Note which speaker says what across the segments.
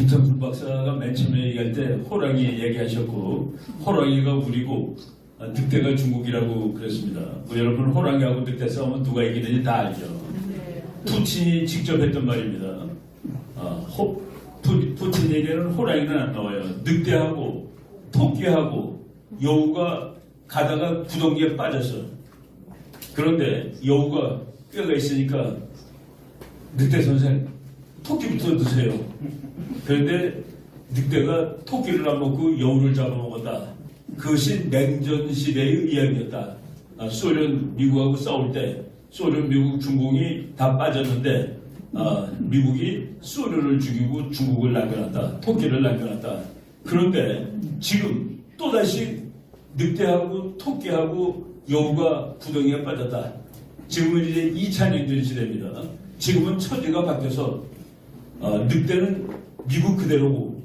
Speaker 1: 김성준 박사가 맨 처음에 얘기할 때 호랑이 얘기하셨고, 호랑이가 우리고 늑대가 중국이라고 그랬습니다. 여러분, 호랑이하고 늑대 싸우면 누가 이기는지 다 알죠. 푸틴이 직접 했던 말입니다. 푸틴에게는 호랑이는 안 나와요. 늑대하고 토끼하고 여우가 가다가 구덩이에 빠졌어. 그런데 여우가 뼈가 있으니까 늑대 선생 토끼부터 드세요. 그런데 늑대가 토끼를 안 먹고 여우를 잡아먹었다. 그것이 냉전 시대의 이야기였다. 소련 미국하고 싸울 때 소련 미국 중공이 다 빠졌는데 미국이 소련을 죽이고 중국을 남겨놨다. 토끼를 남겨놨다. 그런데 지금 또다시 늑대하고 토끼하고 여우가 구덩이에 빠졌다. 지금은 이제 2차 냉전 시대입니다. 지금은 처지가 바뀌어서 늑대는 미국 그대로고,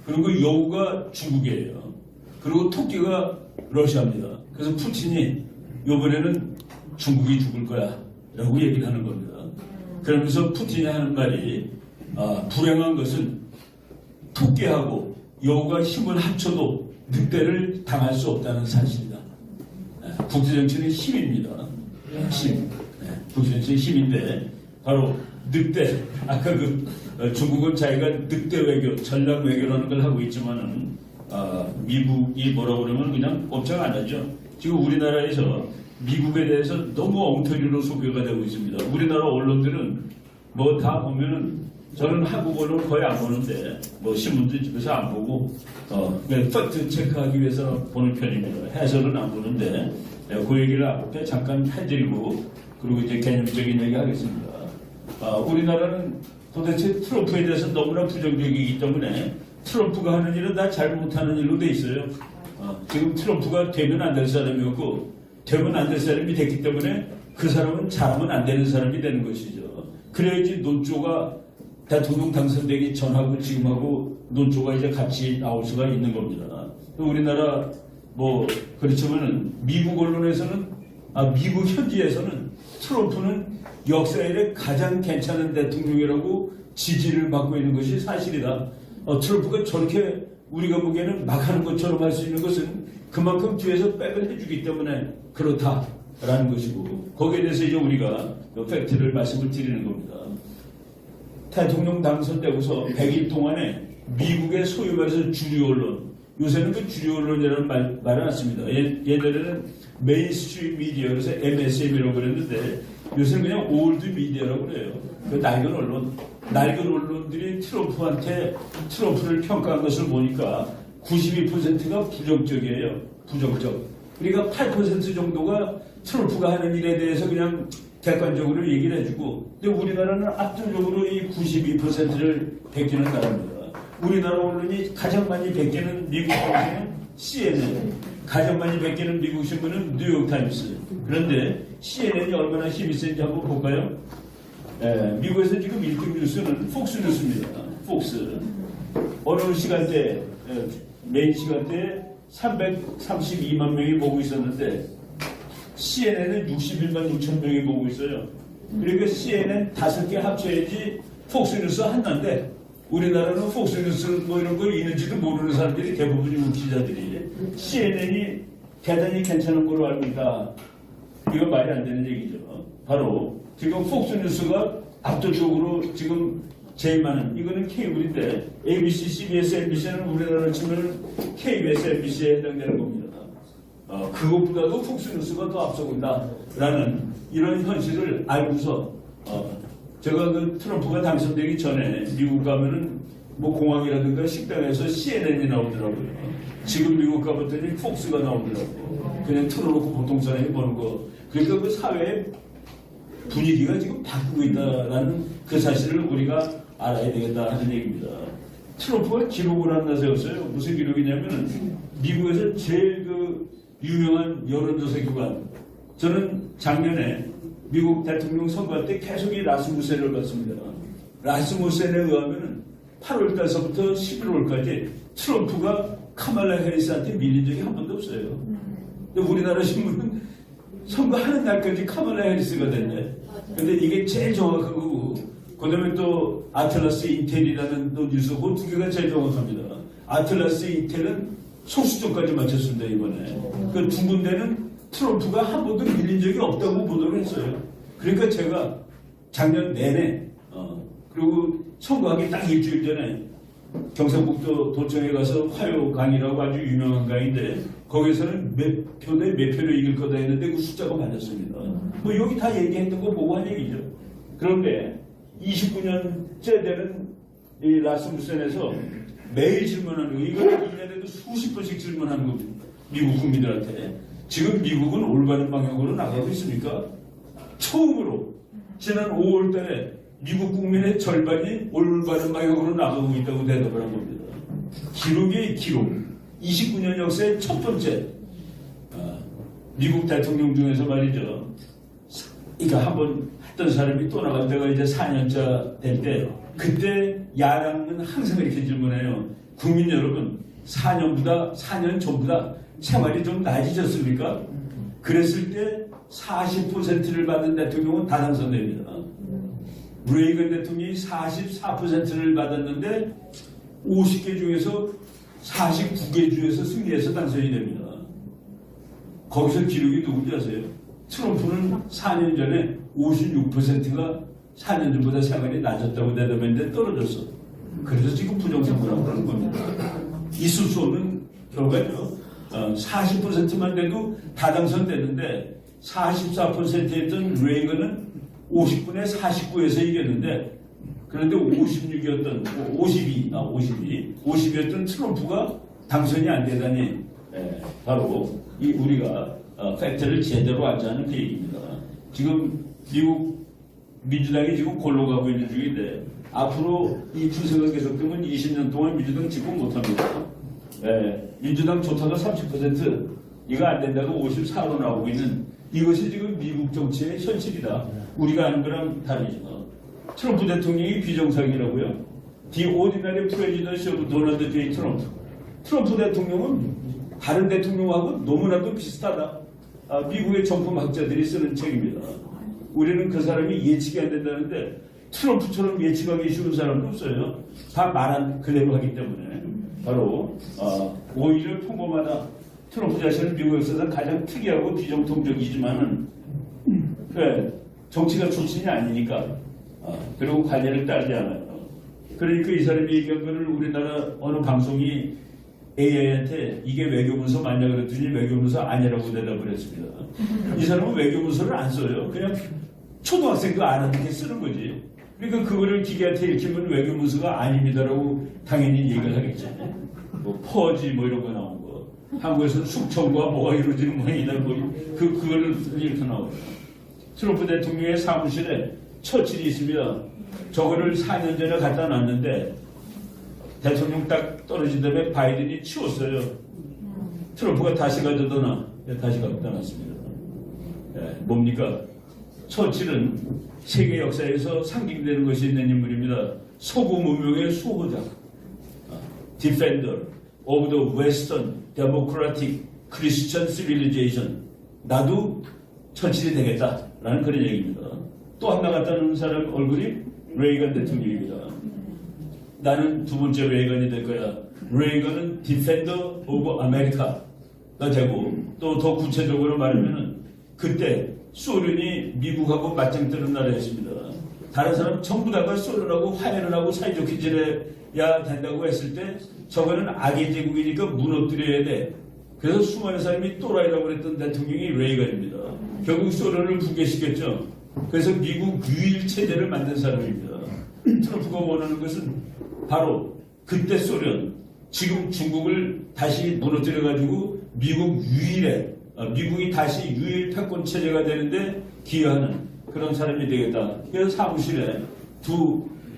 Speaker 1: 그리고 여우가 중국이에요. 그리고 토끼가 러시아입니다. 그래서 푸틴이 이번에는 중국이 죽을 거야 라고 얘기를 하는 겁니다. 그러면서 푸틴이 하는 말이 불행한 것은 토끼하고 여우가 힘을 합쳐도 늑대를 당할 수 없다는 사실이다. 국제정치는 힘입니다. 힘. 국제정치는 힘인데 바로 늑대, 아까 중국은 자기가 늑대 외교, 전략 외교라는 걸 하고 있지만은 미국이 뭐라고 그러면 그냥 꼼짝 안 하죠. 지금 우리나라에서 미국에 대해서 너무 엉터리로 소개가 되고 있습니다. 우리나라 언론들은 뭐 다 보면은, 저는 한국 언론 거의 안 보는데 뭐 신문도 집에서 안 보고 그냥 팩트 체크하기 위해서 보는 편입니다. 해설은 안 보는데 그 얘기를 앞에 잠깐 해드리고 그리고 이제 개념적인 얘기 하겠습니다. 우리나라는 도대체 트럼프에 대해서 너무나 부정적이기 때문에 트럼프가 하는 일은 다 잘못하는 일로 돼 있어요. 지금 트럼프가 되면 안 될 사람이었고, 되면 안 될 사람이 됐기 때문에 그 사람은 잘하면 안 되는 사람이 되는 것이죠. 그래야지 논조가 대통령 당선되기 전하고 지금하고 논조가 이제 같이 나올 수가 있는 겁니다. 우리나라 뭐 그렇지만은 미국 언론에서는, 미국 현지에서는 트럼프는 역사 이래 가장 괜찮은 대통령이라고 지지를 받고 있는 것이 사실이다. 트럼프가 저렇게 우리가 보기에는 막 하는 것처럼 할 수 있는 것은 그만큼 뒤에서 백을 해주기 때문에 그렇다라는 것이고, 거기에 대해서 이제 우리가 팩트를 말씀을 드리는 겁니다. 대통령 당선되고서 100일 동안에 미국의 소위 말해서 주류 언론, 요새는 그 주류 언론이라는 말은 안 씁니다. 옛날에는 메인스트림 미디어, 그래서 MSM이라고 그랬는데 요새는 그냥 올드 미디어라고 그래요. 그 낡은 언론, 낡은 언론들이 트럼프를 평가한 것을 보니까 92%가 부정적이에요. 부정적. 그러니까 8% 정도가 트럼프가 하는 일에 대해서 그냥 객관적으로 얘기를 해주고, 근데 우리나라는 압도적으로 이 92%를 베끼는 나라입니다. 우리나라 언론이 가장 많이 베끼는 미국 방송은 CNN, 가장 많이 베끼는 미국 신문은 뉴욕타임스. 그런데 CNN이 얼마나 힘이 센지 한번 볼까요? 미국에서 지금 1등 뉴스는 폭스뉴스입니다. 폭스. 어느 시간대, 메인 시간대에 332만 명이 보고 있었는데 CNN은 61만 6천 명이 보고 있어요. 그러니까 CNN 5개 합쳐야지 폭스뉴스 하나인데, 우리나라는 폭스뉴스 뭐 이런 거 있는지도 모르는 사람들이 대부분이 기자들이 CNN이 대단히 괜찮은 걸로 알고 있다. 이건 말이 안 되는 얘기죠. 바로 지금 폭스뉴스가 압도적으로 지금 제일 많은, 이거는 케이블인데 ABC, CBS, MBC는 우리나라로 치면 KBS, MBC에 해당되는 겁니다. 그것보다도 폭스뉴스가 더 앞서고 있다라는 이런 현실을 알고서 제가 그 트럼프가 당선되기 전에 미국 가면은 뭐 공항이라든가 식당에서 CNN이 나오더라고요. 지금 미국 가봤더니 폭스가 나오더라고요. 그냥 틀어놓고 보통 사람이 보는 거. 그러니까 그 사회의 분위기가 지금 바뀌고 있다라는 그 사실을 우리가 알아야 되겠다 하는 얘기입니다. 트럼프가 기록을 하나 세웠어요. 무슨 기록이냐면은 미국에서 제일 유명한 여론조사 기관. 저는 작년에 미국 대통령 선거할 때 계속 이 라스무센을 봤습니다. 라스무센에 의하면 8월달서부터 11월까지 트럼프가 카말라 해리스한테 밀린 적이 한 번도 없어요. 근데 우리나라 신문은 선거하는 날까지 카말라 해리스가 됐네. 근데 이게 제일 정확한 거고, 그다음에 또 아틀라스 인텔이라는 또 뉴스, 그 두 개가 제일 정확합니다. 아틀라스 인텔은 소수점까지 맞췄습니다 이번에. 그 두 군데는 트럼프가 한 번도 밀린 적이 없다고 보도를 했어요. 그러니까 제가 작년 내내 그리고 선거하기 딱 일주일 전에 경상북도 도청에 가서 화요 강이라고 아주 유명한 강인데 거기서는 몇 표 대 몇 표를 이길 거다 했는데 그 숫자가 맞았습니다. 뭐 여기 다 얘기했던 거 보고 한 얘기죠. 그런데 29년째 되는 이 라스무센에서 매일 질문하는 거, 이거는 1년에도 수십 번씩 질문하는 겁니다. 미국 국민들한테. 지금 미국은 올바른 방향으로 나가고 있습니까? 처음으로 지난 5월 달에 미국 국민의 절반이 올바른 방향으로 나가고 있다고 대답을 한 겁니다. 기록의 기록. 29년 역사의 첫 번째 미국 대통령 중에서 말이죠. 그러니까 한번 했던 사람이 또 나간 데가 이제 4년차 될 때 그때 야당은 항상 이렇게 질문해요. 국민 여러분 4년 전보다 생활이 좀 나아지셨습니까? 그랬을 때 40%를 받은 대통령은 다 당선됩니다. 레이건 대통령이 44%를 받았는데 50개 중에서 49개 주에서 승리해서 당선이 됩니다. 거기서 기록이 누군지 아세요? 트럼프는 4년 전에 56%가 4년 전보다 생활이 낮았다고 대답했는데 떨어졌어. 그래서 지금 부정선거라고 그러는 겁니다. 있을 수 없는 결과죠. 40%만 돼도 다 당선됐는데 44%였던 레이건은 50분에 49에서 이겼는데 그런데 50이었던 트럼프가 당선이 안 되다니 바로 이 우리가 팩트를 제대로 알지 않은 그 얘기입니다. 지금 미국 민주당이 지금 골로 가고 있는 중인데 앞으로 이 추세가 계속되면 20년 동안 민주당 집권 못합니다. 민주당 좋다가 30% 이거 안 된다고 54로 나오고 있는 이것이 지금 미국 정치의 현실이다. 우리가 아는 거랑 다르죠. 트럼프 대통령이 비정상이라고요. The ordinary presidency of Donald J. Trump. 트럼프 대통령은 다른 대통령하고 너무나도 비슷하다. 미국의 정품학자들이 쓰는 책입니다. 우리는 그 사람이 예측이 안 된다는데 트럼프처럼 예측하기 쉬운 사람은 없어요. 다 말한 그대로 하기 때문에. 바로 오히려 평범하다. 트럼프 자신은 미국 역사상 가장 특이하고 비정통적이지만은 정치가 출신이 아니니까 그리고 관례를 따르지 않아요. 그러니까 이 사람이 얘기한 거를 우리나라 어느 방송이 AI한테 이게 외교문서 맞냐 그랬더니 외교문서 아니라고 대답을 했습니다. 이 사람은 외교문서를 안 써요. 그냥 초등학생도 안 하는 게 쓰는 거지. 그러니까 그거를 기계한테 읽히면 외교문서가 아닙니다라고 당연히 얘기를 하겠죠. 뭐 퍼지 뭐 이런 거 나온 거. 한국에서는 숙청과 뭐가 이루어지는 모양이다. 그거를 이렇게 나와요. 트럼프 대통령의 사무실에 처칠이 있습니다. 저거를 4년 전에 갖다 놨는데 대통령 딱 떨어진 다음에 바이든이 치웠어요. 트럼프가 다시 가져다 놔. 다시 갖다 놨습니다. 뭡니까? 처칠은 세계 역사에서 상징되는 것이 있는 인물입니다. 서구 문명의 수호자. Defender of the Western Democratic Christian Civilization. 나도 처칠이 되겠다라는 그런 얘기입니다. 또 하나 갖다 놓은 사람 얼굴이 레이건 대통령입니다. 나는 두 번째 레이건이 될 거야. 레이건은 Defender of America가 되고 또 더 구체적으로 말하면은 그때 소련이 미국하고 맞짱 뜨는 나라였습니다. 다른 사람 전부 다가 소련하고 화해를 하고 사이좋게 지내야 된다고 했을 때 저거는 악의 제국이니까 무너뜨려야 돼. 그래서 수많은 사람이 또라이라고 그랬던 대통령이 레이건입니다. 결국 소련을 붕괴시켰죠. 그래서 미국 유일 체제를 만든 사람입니다. 트럼프가 원하는 것은 바로 그때 소련, 지금 중국을 다시 무너뜨려가지고 미국이 다시 유일 패권 체제가 되는데 기여하는 그런 사람이 되겠다. 그래서 사무실에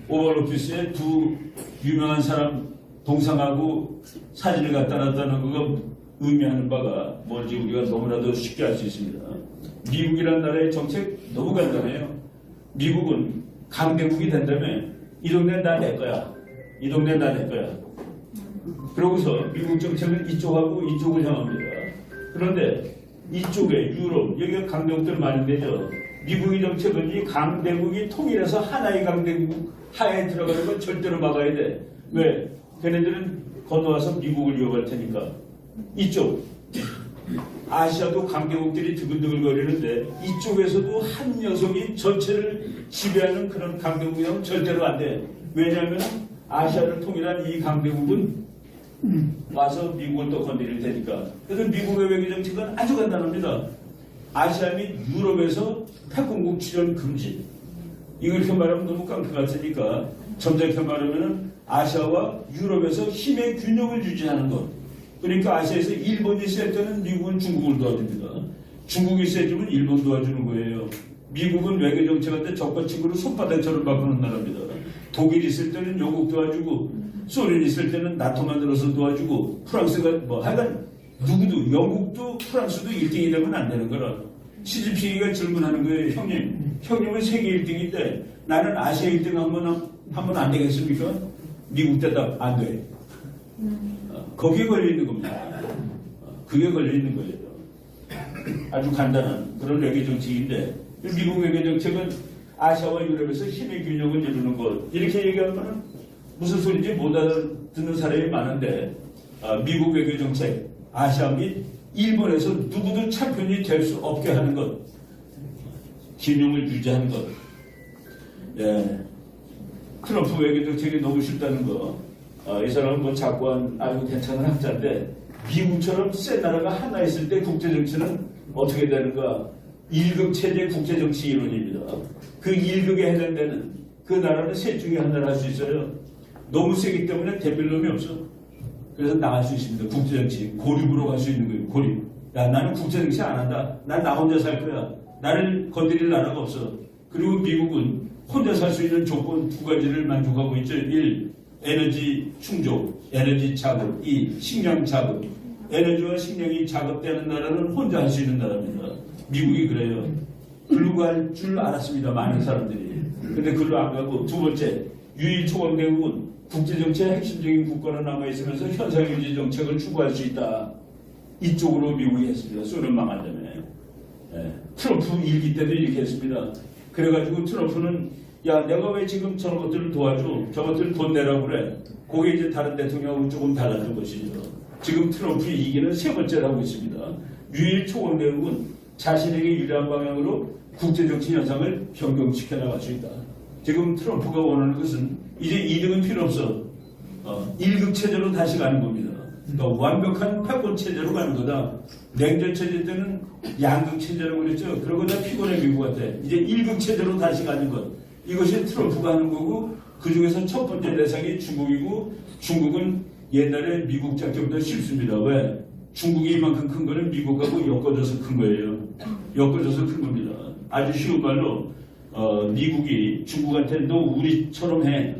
Speaker 1: 오벌오피스에 두 유명한 사람 동상하고 사진을 갖다 놨다는 거가 의미하는 바가 뭔지 우리가 너무나도 쉽게 알 수 있습니다. 미국이라는 나라의 정책 너무 간단해요. 미국은 강대국이 된다면 이 동네는 다 내 거야. 이 동네는 다 내 거야. 그러고서 미국 정책은 이쪽하고 이쪽을 향합니다. 그런데 이쪽에 유럽, 여기가 강대국들 많은 데죠. 미국의 정책은 이 강대국이 통일해서 하나의 강대국 하에 들어가는 건 절대로 막아야 돼. 왜? 걔네들은 건너와서 미국을 위협할 테니까. 이쪽 아시아도 강대국들이 두근두근거리는데 이쪽에서도 한 녀석이 전체를 지배하는 그런 강대국이라면 절대로 안 돼. 왜냐하면 아시아를 통일한 이 강대국은 와서 미국을 또 건드릴 테니까. 그래서 미국의 외교 정책은 아주 간단합니다. 아시아 및 유럽에서 패권국 출연 금지. 이렇게 말하면 너무 깡패 같으니까 점잖게 말하면 아시아와 유럽에서 힘의 균형을 유지하는 것. 그러니까 아시아에서 일본이 셀 때는 미국은 중국을 도와줍니다. 중국이 세지면 일본 도와주는 거예요. 미국은 외교 정책한테 적과 친구를 손바닥처럼 바꾸는 나라입니다. 독일 있을 때는 영국 도와주고 소련 있을 때는 나토 만들어서 도와주고 프랑스가 뭐 하여간 누구도 영국도 프랑스도 1등이 되면 안 되는 거라. 시진핑이가 질문하는 거예요. 형님은 세계 1등인데 나는 아시아 1등 하면 안 되겠습니까? 미국 대답 안 돼. 거기에 걸려있는 겁니다. 그게 걸려있는 거예요. 아주 간단한 그런 외교 정책인데 미국 외교 정책은 아시아와 유럽에서 힘의 균형을 이루는 것. 이렇게 얘기하면 무슨 소리인지 못 알아듣는 사람이 많은데 미국 외교 정책, 아시아 및 일본에서 누구도 참편이 될 수 없게 하는 것, 균형을 유지하는 것. 예. 트럼프 외교 정책이 너무 싫다는 거. 이 사람은 뭐 자꾸한 아주 괜찮은 학자인데 미국처럼 센 나라가 하나 있을 때 국제정치는 어떻게 되는가? 1급 체제 국제정치 이론입니다. 그 1급에 해당되는 그 나라는 셋 중에 하나를 할 수 있어요. 너무 세기 때문에 대필 놈이 없어. 그래서 나갈 수 있습니다. 국제정치 고립으로 갈 수 있는 거예요. 고립. 야, 나는 국제정치 안 한다. 난 나 혼자 살 거야. 나를 건드릴 나라가 없어. 그리고 미국은 혼자 살 수 있는 조건 두 가지를 만족하고 있죠. 1. 에너지 충족, 에너지 자급. 2. 식량 자급. 에너지와 식량이 자급되는 나라는 혼자 할 수 있는 나라입니다. 미국이 그래요. 글로 갈 줄 알았습니다. 많은 사람들이. 근데 글로 안 가고. 두 번째, 유일 초강대국은 국제정치의 핵심적인 국가로 남아있으면서 현상유지 정책을 추구할 수 있다. 이쪽으로 미국이 했습니다. 소련 망한 다음에. 예. 트럼프 일기 때도 이렇게 했습니다. 그래가지고 트럼프는 야, 내가 왜 지금 저런 것들을 도와줘? 저것들 돈 내라고 그래. 그게 이제 다른 대통령하고 조금 달라진 것이죠. 지금 트럼프 이기는 세 번째를 하고 있습니다. 유일 초강대국은 자신에게 유리한 방향으로 국제정치 현상을 변경시켜 나갈 수 있다. 지금 트럼프가 원하는 것은 이제 2등은 필요 없어. 1급 체제로 다시 가는 겁니다. 그러니까 완벽한 패권 체제로 가는 거다. 냉전 체제 때는 양극 체제라고 그랬죠. 그러고 다 피곤해 미국한테. 이제 1급 체제로 다시 가는 것. 이것이 트럼프가 하는 거고 그 중에서 첫 번째 대상이 중국이고 중국은 옛날에 미국 작전보다 쉽습니다. 왜? 중국이 이만큼 큰 거는 미국하고 엮어져서 큰 거예요. 엮어져서 큰 겁니다. 아주 쉬운 말로 미국이 중국한테 너 우리처럼 해.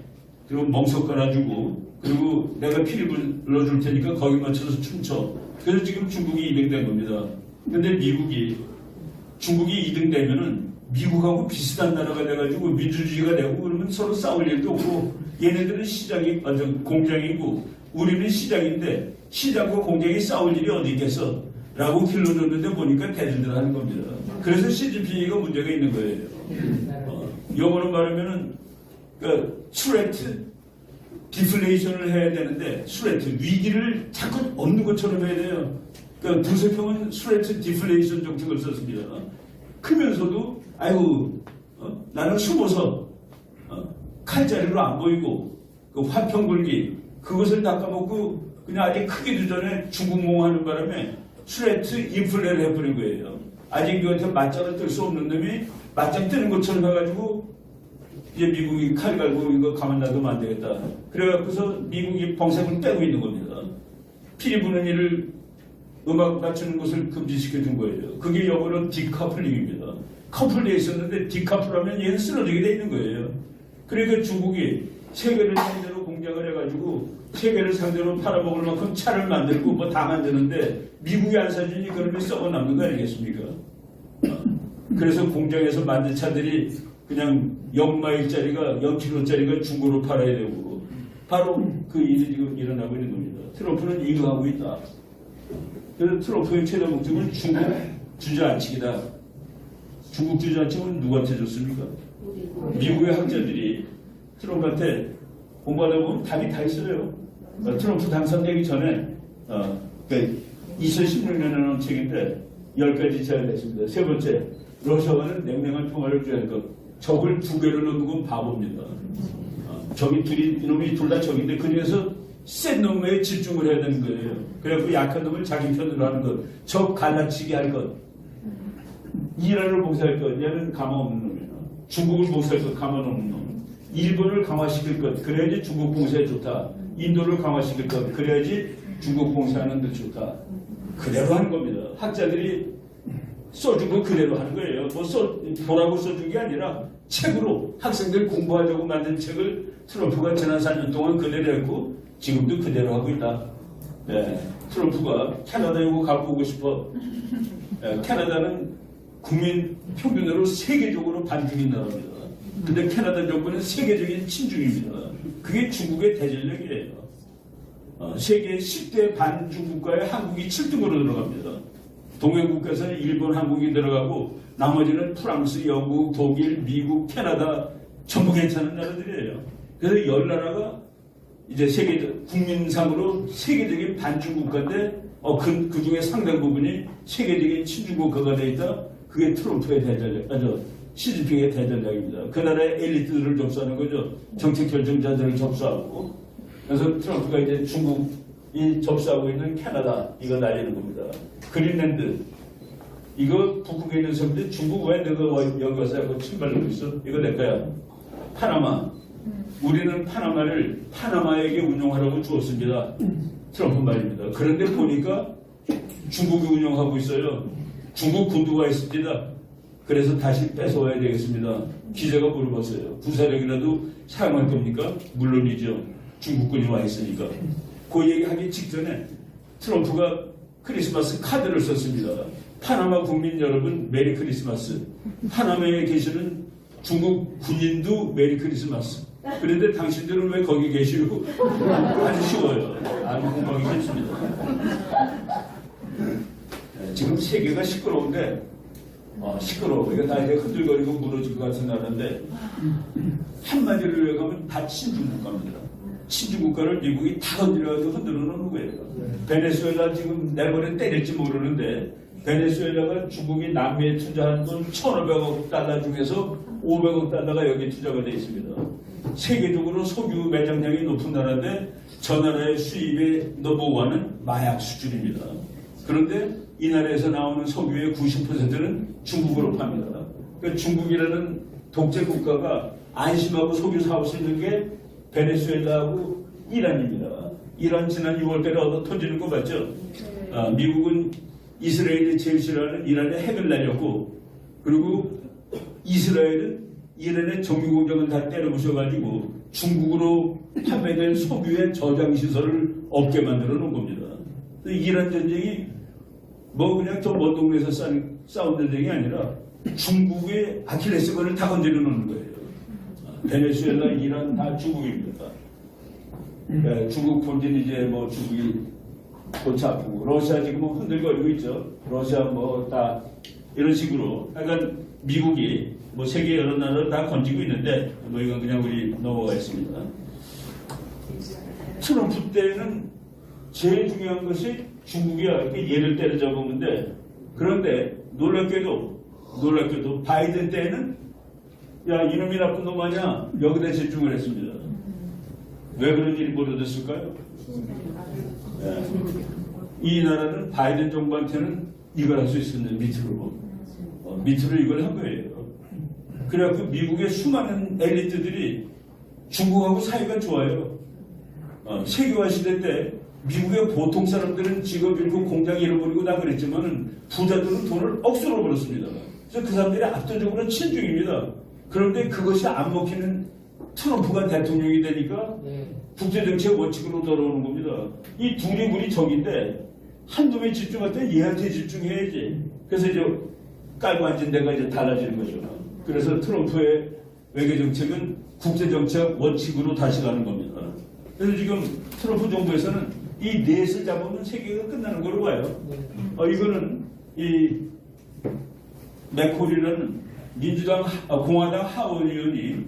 Speaker 1: 그리고 멍석 깔아주고 그리고 내가 피리 불러줄 테니까 거기 맞춰서 춤춰. 그래서 지금 중국이 2등 된 겁니다. 근데 중국이 2등 되면은 미국하고 비슷한 나라가 돼가지고 민주주의가 되고 그러면 서로 싸울 일도 없고 얘네들은 공장이고 우리는 시장인데 시장과 공장이 싸울 일이 어디 있겠어? 라고 길러줬는데 보니까 대들들 하는 겁니다. 그래서 시진핑이가 문제가 있는 거예요. 영어로 말하면은 스레트 디플레이션을 해야 되는데 스레트 위기를 자꾸 없는 것처럼 해야 돼요. 그러니까 두세평은 스레트 디플레이션 정책을 썼습니다. 크면서도 아이고 나는 숨어서 칼자리로 안 보이고 그 화평불기 그것을 닦아먹고 그냥 아직 크기도 전에 중국몽하는 바람에 스레트 인플레를 해버린 거예요. 아직 이거한테 맞짱을 뜰 수 없는 놈이 맞짱 뜨는 것처럼 해가지고 이제 미국이 칼 갈고 이거 가만 놔두면 안 되겠다. 그래갖고서 미국이 봉쇄를 빼고 있는 겁니다. 피리 부는 일을 음악 맞추는 것을 금지시켜 준 거예요. 그게 영어로 디커플링입니다. 커플되어 있었는데 디커플하면 얘는 쓰러지게 돼 있는 거예요. 그러니까 중국이 세계를 상대로 공작을 해가지고 세계를 상대로 팔아먹을 만큼 차를 만들고 뭐 다 만드는데 미국이 안 사주니 그러면 썩어 남는 거 아니겠습니까? 그래서 공장에서 만든 차들이 그냥 0마일짜리가 0km짜리가 중고로 팔아야 되고 바로 그 일이 지금 일어나고 있는 겁니다. 트럼프는 이거 하고 있다. 그래서 트럼프의 최대 목적은 중국 주저앉히기다. 중국 주저앉히면 누구한테 줬습니까? 미국의 학자들이 트럼프한테 공부하다 보면 답이 다 있어요. 트럼프 당선되기 전에 그러니까 2016년에 나온 책인데 10가지 제안을 했습니다. 세 번째, 러시아와는 냉랭한 평화를 주할 것. 적을 두 개를 넣는 건 바보입니다. 적이 이놈이 둘 다 적인데 그 중에서 센 놈에 집중을 해야 되는 거예요. 그래갖고 약한 놈을 자기 편으로 하는 것. 적 갈라치게 할 것. 이란을 봉쇄할 것. 얘는 가망 없는 놈이야. 중국을 봉쇄할 것. 가망 없는 놈. 일본을 강화시킬 것. 그래야지 중국 봉쇄에 좋다. 인도를 강화시킬 것. 그래야지 중국 봉쇄하는 데 좋다. 그대로 하는 겁니다. 학자들이 써준 거 그대로 하는 거예요. 뭐 보라고 써준 게 아니라 책으로 학생들 공부하려고 만든 책을 트럼프가 지난 4년 동안 그대로 했고 지금도 그대로 하고 있다. 네. 트럼프가 캐나다 요거 갖고 오고 싶어. 네. 캐나다는 국민 평균으로 세계적으로 반중인 나라입니다. 근데 캐나다 정부는 세계적인 친중입니다. 그게 중국의 대전력이에요. 세계 10대 반중 국가에 한국이 7등으로 들어갑니다. 동맹국가에서는 일본, 한국이 들어가고 나머지는 프랑스, 영국, 독일, 미국, 캐나다 전부 괜찮은 나라들이에요. 그래서 10나라가 이제 국민상으로 세계적인 반중 국가인데 그 중에 상당 부분이 세계적인 친중 국가가 되어 있다. 그게 트럼프의 대전략, 시진핑의 대전략입니다. 그 나라의 엘리트들을 접수하는 거죠. 정책 결정자들을 접수하고. 그래서 트럼프가 이제 중국이 접수하고 있는 캐나다 이거 날리는 겁니다. 그린랜드 이거 북극에 있는 섬인데 중국 왜 내가 여기 와서 하고 침발르고 있어? 이거 내 거야. 파나마 우리는 파나마를 파나마에게 운용하라고 주었습니다. 트럼프 말입니다. 그런데 보니까 중국이 운영하고 있어요. 중국 군도가 있습니다. 그래서 다시 뺏어와야 되겠습니다. 기자가 물어봤어요. 부사력이라도 사용할 겁니까? 물론이죠. 중국군이 와 있으니까. 그 얘기하기 직전에 트럼프가 크리스마스 카드를 썼습니다. 파나마 국민 여러분 메리 크리스마스. 파나마에 계시는 중국 군인도 메리 크리스마스. 그런데 당신들은 왜 거기 계시고? 아주 쉬워요. 아주 공부하기 쉽습니다. 지금 세계가 시끄러운데 시끄러워. 이거 다 이제 흔들거리고 무너질 것 같은 나라인데 한마디로 요약하면 다 친중국가입니다. 친중국가를 미국이 다 건드려가지고 흔들어 놓는 거예요. 베네수엘라 지금 내일모레 때릴지 모르는데 베네수엘라가 중국이 남미에 투자한 돈 1,500억 달러 중에서 500억 달러가 여기 투자가 되어 있습니다. 세계적으로 석유 매장량이 높은 나라인데 저 나라의 수입의 넘버원은 마약 수준입니다. 그런데 이 나라에서 나오는 석유의 90%는 중국으로 팝니다. 그러니까 중국이라는 독재 국가가 안심하고 석유 사올 수 있는 게 베네수엘라하고 이란입니다. 이란 지난 6월달에 얻어 터지는 거 봤죠? 미국은 이스라엘이 제일 싫어하는 이란에 핵을 날렸고 그리고 이스라엘은 이란의 정유공장은 다 때려부셔가지고 중국으로 판매된 석유의 저장시설을 없게 만들어 놓은 겁니다. 이란 전쟁이 뭐 그냥 저 먼 동네에서 싸운 전쟁이 아니라 중국의 아킬레스건을 다 건드려 놓는 거예요. 베네수엘라, 이란 다 중국입니다. 중국 본진 이제 뭐 중국이 골치 아프고 러시아 지금 뭐 흔들거리고 있죠. 러시아 뭐 다 이런 식으로 약간 미국이 뭐 세계 여러 나라를 다 건지고 있는데 뭐 이건 그냥 우리 넘어가겠습니다. 트럼프 때는 제일 중요한 것이 중국이야. 이렇게 얘를 때려잡으면 돼. 그런데 놀랍게도 바이든 때는 야 이놈이 나쁜 놈 아니야. 여기다 집중을 했습니다. 왜 그런 일이 벌어졌을까요? 네. 이 나라는 바이든 정부한테는 이걸 할 수 있었는데 밑으로 이걸 한 거예요. 그래갖고 미국의 수많은 엘리트들이 중국하고 사이가 좋아요. 세계화 시대 때 미국의 보통 사람들은 직업 잃고 공장 잃어버리고 다 그랬지만 부자들은 돈을 억수로 벌었습니다. 그래서 그 사람들이 압도적으로 친중입니다. 그런데 그것이 안 먹히는 트럼프가 대통령이 되니까 국제정책 원칙으로 돌아오는 겁니다. 이 둘이 우리 적인데 한 놈에 집중할 때 얘한테 집중해야지. 그래서 이제 깔고 앉은 데가 이제 달라지는 거죠. 그래서 트럼프의 외교정책은 국제정책 원칙으로 다시 가는 겁니다. 그래서 지금 트럼프 정부에서는 이 넷을 잡으면 세계가 끝나는 걸로 봐요. 이거는 이 맥콜이라는 공화당 하원 의원이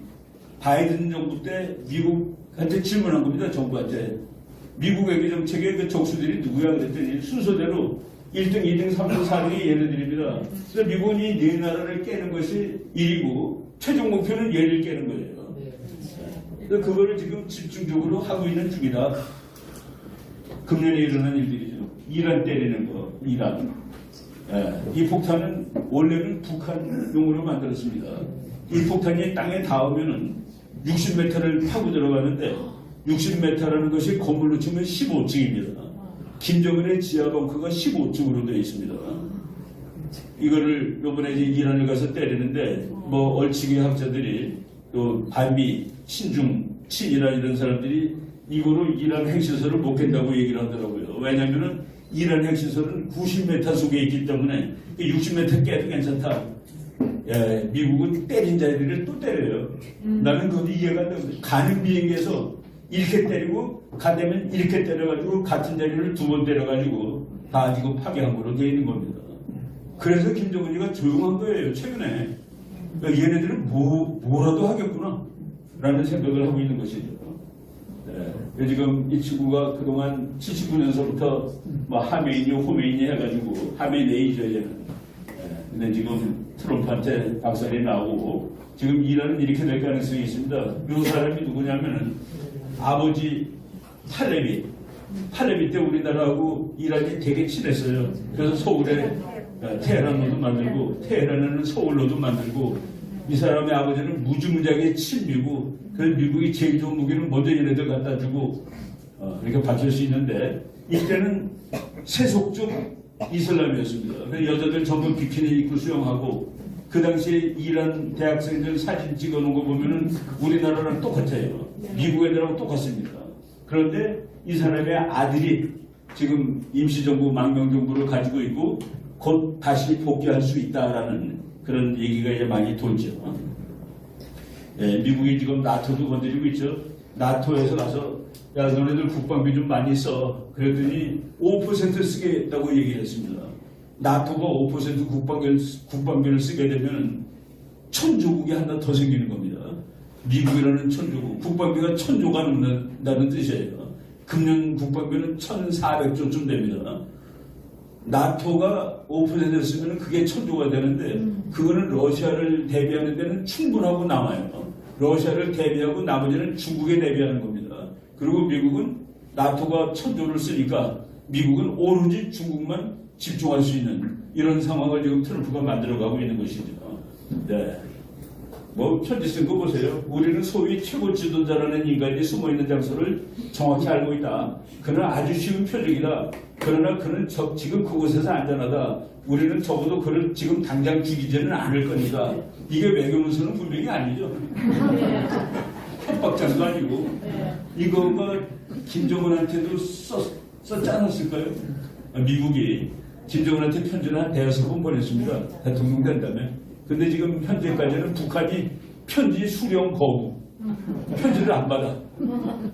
Speaker 1: 바이든 정부 때 미국한테 질문한 겁니다. 정부한테. 미국 외교 정책의 그 적수들이 누구야 그랬더니 순서대로 1등, 2등, 3등, 4등이 예를 드립니다. 그래서 미국은 이 네 나라를 깨는 것이 1이고 최종 목표는 얘를 깨는 거예요. 그래서 그거를 지금 집중적으로 하고 있는 중이다. 금년에 일어난 일들이죠. 이란 때리는 거, 이란. 이 폭탄은 원래는 북한용으로 만들었습니다. 이 폭탄이 땅에 닿으면은 60m를 파고 들어가는데 60m라는 것이 건물로 치면 15층입니다. 김정은의 지하 벙커가 15층으로 되어 있습니다. 이거를 요번에 이제 이란을 가서 때리는데 뭐 얼치기 학자들이 또 반미, 신중, 친이란 이런 사람들이 이거로 이란 핵시설을 못 깬다고 얘기를 하더라고요. 왜냐면은 이란 핵시설은 90m 속에 있기 때문에 60m 깨도 괜찮다. 예, 미국은 때린 자리를 또 때려요. 나는 그것도 이해가 안 되거든요. 가는 비행기에서 이렇게 때리고 가되면 이렇게 때려가지고 같은 자리를 두 번 때려가지고 다 지금 파괴한 거로 되어 있는 겁니다. 그래서 김정은이가 조용한 거예요. 최근에. 그러니까 얘네들은 뭐라도 하겠구나 라는 생각을 하고 있는 것이죠. 네. 지금 이 친구가 그동안 79년서부터 뭐 하메이니 호메이니 해가지고 하메네이죠 얘는. 근데 지금 트럼프한테 박살이 나오고 지금 이란은 이렇게 될 가능성이 있습니다. 이 사람이 누구냐면은 아버지 팔레비 때 우리나라하고 이란이 되게 친했어요. 그래서 서울에 테헤란로도 만들고 테헤란에는 서울로도 만들고 이 사람의 아버지는 무지무지하게 친미고 그래서 미국이 제일 좋은 무기는 먼저 얘네들 갖다 주고 이렇게 바칠 수 있는데 이때는 세속적 이슬람이었습니다. 그래서 여자들 전부 비키니 입고 수영하고 그 당시에 이란 대학생들 사진 찍어놓은 거 보면은 우리나라랑 똑같아요. 미국 애들하고 똑같습니다. 그런데 이 사람의 아들이 지금 임시정부 망명정부를 가지고 있고 곧 다시 복귀할 수 있다라는 그런 얘기가 이제 많이 돌죠. 예, 미국이 지금 나토도 건드리고 있죠. 나토에서 가서 야 너네들 국방비 좀 많이 써. 그랬더니 5% 쓰겠다고 얘기를 했습니다. 나토가 5% 국방비를 쓰게 되면 천조국이 하나 더 생기는 겁니다. 미국이라는 천조국. 국방비가 1000조가 넘는다는 뜻이에요. 금년 국방비는 1400조쯤 됩니다. 나토가 5%를 쓰면 그게 1000조가 되는데 그거는 러시아를 대비하는 데는 충분하고 남아요. 러시아를 대비하고 나머지는 중국에 대비하는 겁니다. 그리고 미국은 나토가 1000조를 쓰니까 미국은 오로지 중국만 집중할 수 있는 이런 상황을 지금 트럼프가 만들어가고 있는 것이죠. 네. 뭐 편지 쓴 거 보세요. 우리는 소위 최고 지도자라는 인간이 숨어있는 장소를 정확히 알고 있다. 그는 아주 쉬운 표적이다. 그러나 그는 지금 그곳에서 안전하다. 우리는 적어도 그를 지금 당장 죽이지는 않을 거니까. 이게 외교문서는 분명히 아니죠. 협박장도 아니고. 이거가 김정은한테도 썼지 않았을까요? 미국이 김정은한테 편지를 한 5번 보냈습니다. 대통령 된 다음에. 근데 지금 현재까지는 북한이 편지 수령 거부. 편지를 안 받아.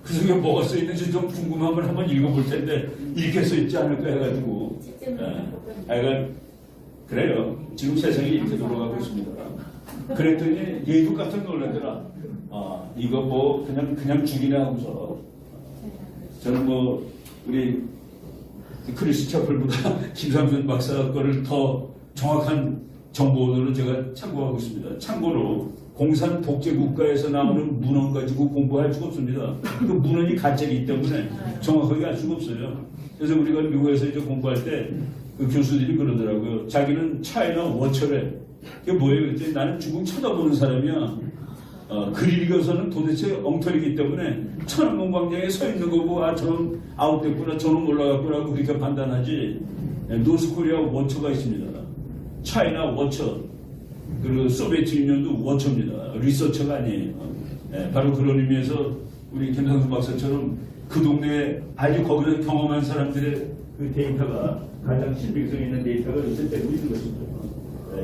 Speaker 1: 그 속에 뭐가 써있는지 좀 궁금하면 한번 읽어볼 텐데 이렇게 써있지 않을까 해가지고. 그래요. 지금 세상이 이렇게 돌아가고 있습니다. 그랬더니 얘도 깜짝 놀라더라. 이거 뭐 그냥 죽이나 하면서. 저는 뭐 우리 크리스 채플보다 김삼순 박사 거를 더 정확한 정보들은 제가 참고하고 있습니다. 참고로 공산 독재 국가에서 나오는 문헌 가지고 공부할 수가 없습니다. 그 문헌이 가짜이기 때문에 정확하게 알 수가 없어요. 그래서 우리가 미국에서 이제 공부할 때 그 교수들이 그러더라고요. 자기는 차이나 워처래. 그게 뭐예요? 그랬더니 나는 중국 쳐다보는 사람이야. 글 읽어서는 도대체 엉터리기 때문에 천안문 광장에 서 있는 거고 저는 아웃됐구나 저는 올라갔구나 하고 그렇게 판단하지. 노스코리아 워처가 있습니다. 차이나 워처, 그리고 소비에트 유니언도 워처입니다. 리서처가 아니에요. 바로 그런 의미에서 우리 김상수 박사처럼 그 동네에 아주 거기서 경험한 사람들의 그 데이터가 가장 신빙성 있는 데이터가 요새 되고 있는 것이죠.